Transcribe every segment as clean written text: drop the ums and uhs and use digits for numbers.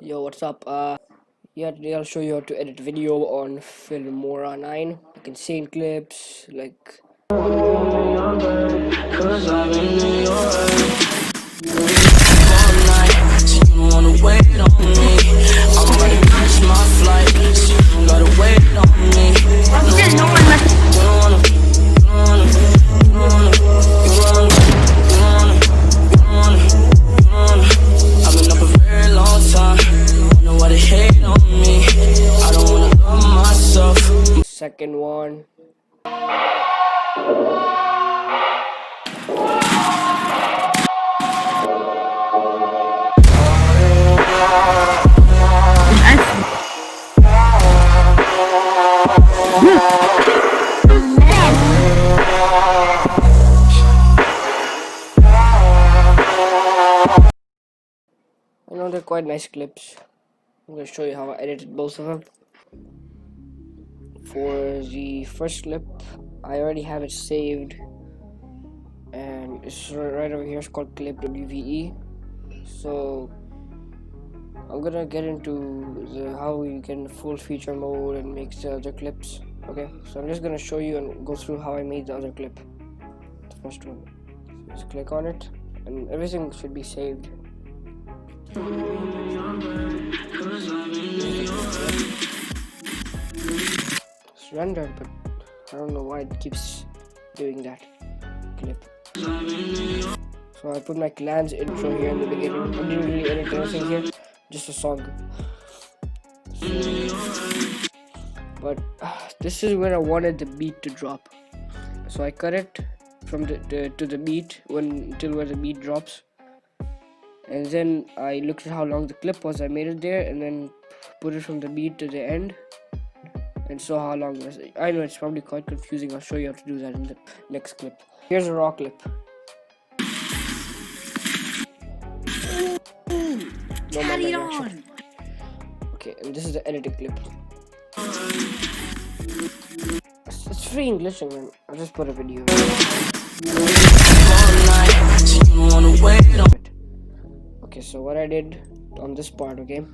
Yo, what's up? Yeah, today I'll show you how to edit video on Filmora 9. You can see in clips, like... Cause I'm in New York. Fortnite, so you don't wanna wait on me. I'm gonna catch my flight, so you don't gotta wait on me. I've been up a very long time. Know why they hate on me. I don't wanna love myself. Second one. I know they're quite nice clips. I'm gonna show you how I edited both of them. For the first clip, I already have it saved, and it's right over here. It's called clip WVE. So I'm gonna get into how you can full feature mode and make the other clips. Okay, so I'm just gonna show you and go through how I made the other clip. The first one. So just click on it, and everything should be saved. It's rendered, but I don't know why it keeps doing that clip. So I put my clan's intro here in the beginning. I didn't really edit anything here, just a song. But this is where I wanted the beat to drop. So I cut it from to the beat until where the beat drops. And then I looked at how long the clip was. I made it there and then put it from the beat to the end and saw how long it was. I know it's probably quite confusing. I'll show you how to do that in the next clip. Here's a raw clip. No more direction. Okay, and this is the edited clip. It's free English, man. I'll just put a video. Okay, so what I did on this part, okay,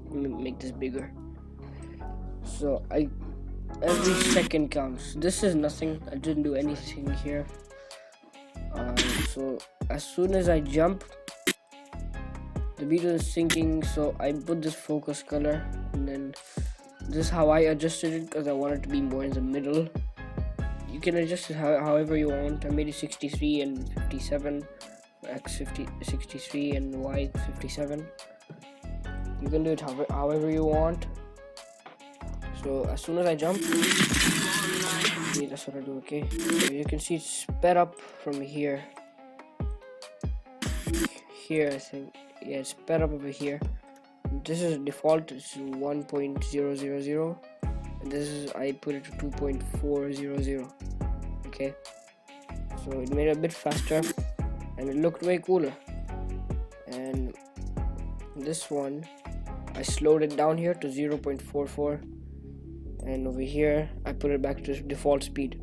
let me make this bigger. So every second counts. This is nothing. I didn't do anything here. So as soon as I jump, the video is syncing. So I put this focus color, and then this is how I adjusted it because I want it to be more in the middle. You can adjust it however you want. I made it 63 and 57. X 63 and Y 57. You can do it however you want. So as soon as I jump, see, that's what I do. Okay, so you can see it's sped up from here. Here, I think, yeah, it's sped up over here. This is default. It's 1.000, and this is I put it to 2.400. Okay, so it made it a bit faster. And it looked way cooler. And this one, I slowed it down here to 0.44, and over here I put it back to default speed.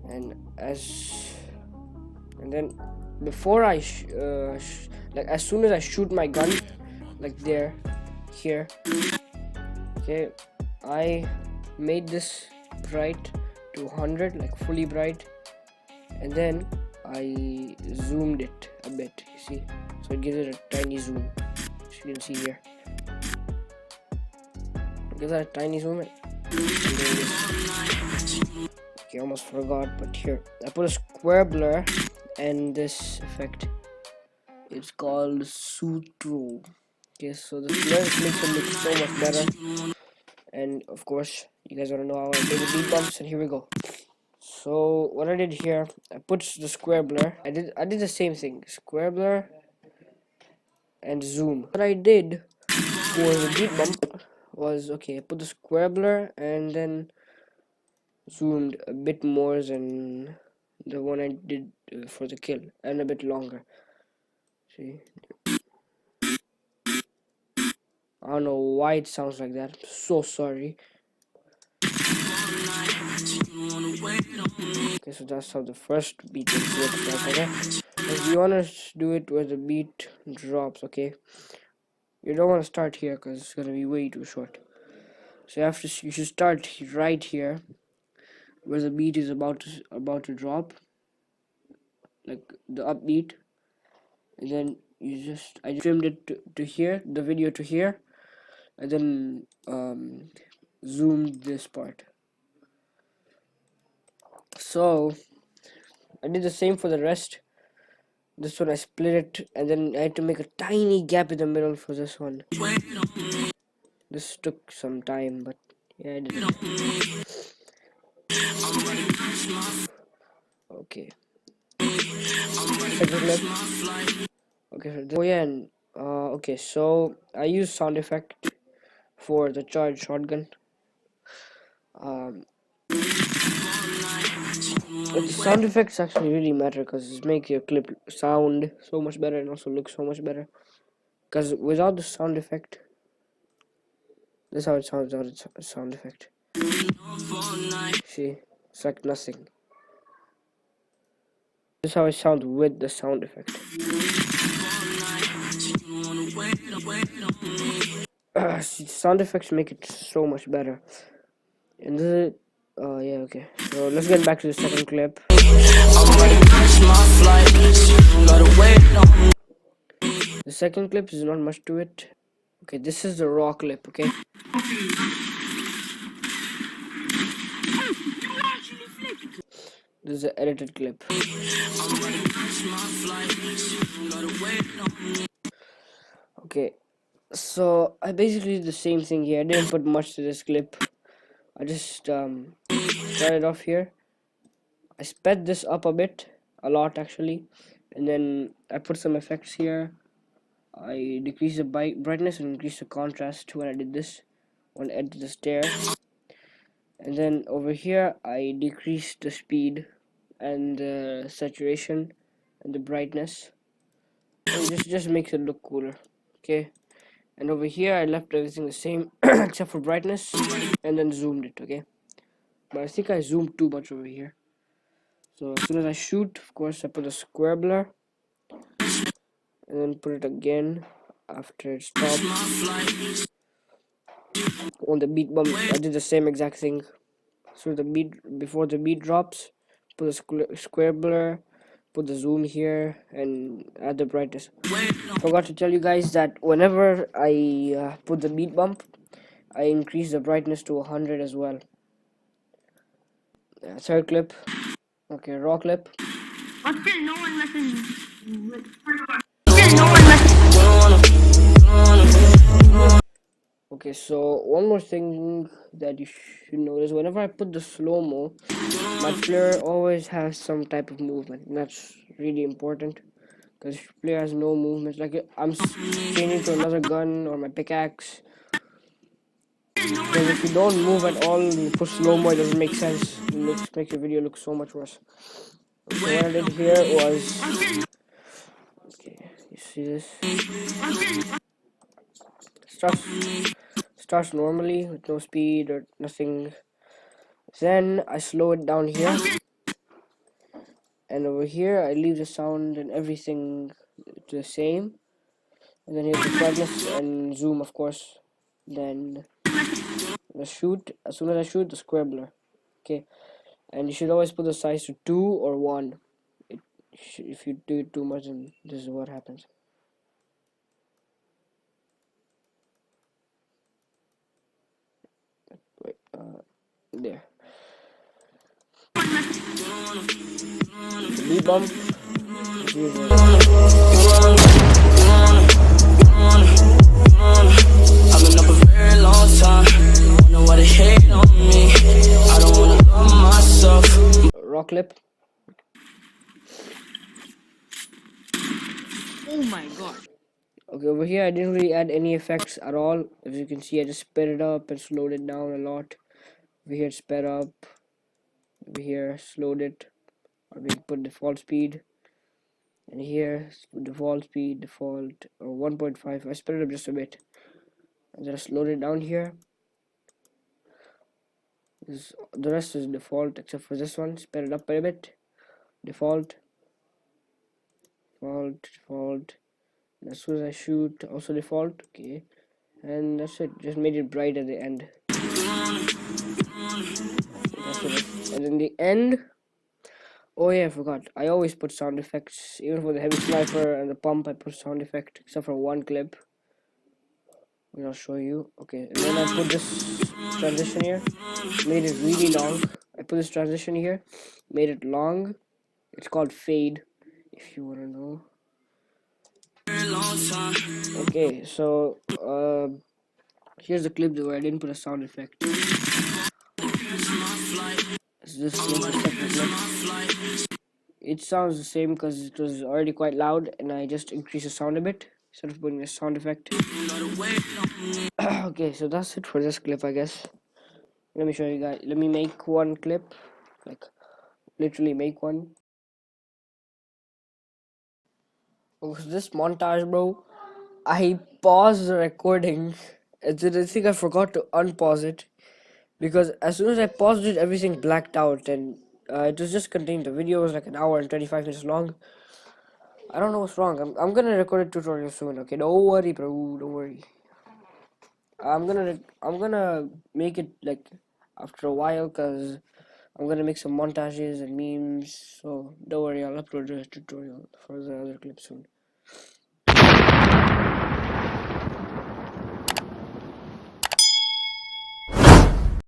And then before I like as soon as I shoot my gun, like here, okay, I made this bright to 100, like fully bright, and then I zoomed it a bit, you see, so it gives it a tiny zoom, as you can see here. It gives that a tiny zoom. Okay, almost forgot, but here I put a square blur and this effect. It's called Sutro. Okay, so the blur makes it look so much better. And of course, you guys want to know how I made the beat bumps, and here we go. So what I did here, I put the square blur. I did the same thing, square blur and zoom. What I did for the beat bump was, okay, I put the square blur and then zoomed a bit more than the one I did for the kill, and a bit longer. See, I don't know why it sounds like that. I'm so sorry. Okay, so that's how the first beat looks like. Okay, if you wanna do it where the beat drops, okay, You don't want to start here because it's gonna be way too short. So you should start right here where the beat is about to drop, like the upbeat, and then I just trimmed it to here, the video to here, and then zoomed this part. So I did the same for the rest. This one I split it, and then I had to make a tiny gap in the middle for this one. This took some time, but yeah, I did it. Okay. Second clip. Okay, so oh yeah, and okay, so I use sound effect for the charged shotgun. The sound effects actually really matter because it makes your clip sound so much better and also look so much better. Because without the sound effect, this is how it sounds without its sound effect. See, it's like nothing. This is how it sounds with the sound effect. See, sound effects make it so much better. And this is yeah, okay. So let's get back to the second clip. The second clip is not much to it. Okay, this is the raw clip, okay? This is the edited clip. Okay, so I basically did the same thing here. I didn't put much to this clip. I just started off here. I sped this up a lot actually, and then I put some effects here. I decreased the brightness and increased the contrast when I did this, when I edited the stair. And then over here I decreased the speed and the saturation and the brightness. And just makes it look cooler. Okay. And over here I left everything the same except for brightness, and then zoomed it. Okay. But I think I zoomed too much over here. So as soon as I shoot, of course, I put a square blur, and then put it again after it stops. On the beat bump, I did the same exact thing. So before the beat drops, put a square blur, put the zoom here, and add the brightness. Forgot to tell you guys that whenever I put the beat bump, I increase the brightness to 100 as well. Third clip. Okay, raw clip. But still, no one messes with. Still, no one messes. Okay, so one more thing that you should notice: whenever I put the slow-mo, my player always has some type of movement, and that's really important. Because if your player has no movement, like I'm changing to another gun or my pickaxe. Because if you don't move at all and you put slow-mo, it doesn't make sense. It makes your video look so much worse. So what I did here was, okay, you see this? Starts normally with no speed or nothing. Then I slow it down here, and over here I leave the sound and everything the same. And then here's the brightness and zoom, of course. Then the shoot. As soon as I shoot, the square blur. Okay, and you should always put the size to 2 or 1. If you do it too much, then this is what happens. Wait, there. Beat bump. I've been up a very long time. Don't know why they hate on me. I don't wanna love myself. Raw clip. Oh my god. Okay, over here I didn't really add any effects at all. As you can see, I just sped it up and slowed it down a lot. Over here sped up. Over here slowed it. Or we put default speed. And here default speed, default, or 1.5. I sped it up just a bit. And then I slowed it down here. The rest is default except for this one. Sped it up a bit. Default, default, default, As soon as I shoot, also default. Okay, and that's it. Just made it bright at the end. That's it. And in the end, oh yeah, I forgot. I always put sound effects, even for the heavy sniper and the pump. I put sound effect, except for one clip. I'll show you. Okay, and then I put this transition here, made it really long. I put this transition here, made it long. It's called fade, if you wanna know. Okay, so here's the clip where I didn't put a sound effect. It's this clip, the second clip. It sounds the same because it was already quite loud, and I just increased the sound a bit instead of putting a sound effect. Okay, so that's it for this clip, I guess. Let me show you guys. Let me make one clip, like literally make one. Oh, this montage, bro. I paused the recording, and then I think I forgot to unpause it because as soon as I paused it, everything blacked out, and it was just contained. The video was like an hour and 25 minutes long. I don't know what's wrong. I'm gonna record a tutorial soon. Okay, don't worry, bro. Don't worry. I'm gonna make it like after a while, cause I'm gonna make some montages and memes. So don't worry, I'll upload a tutorial for the other clip soon.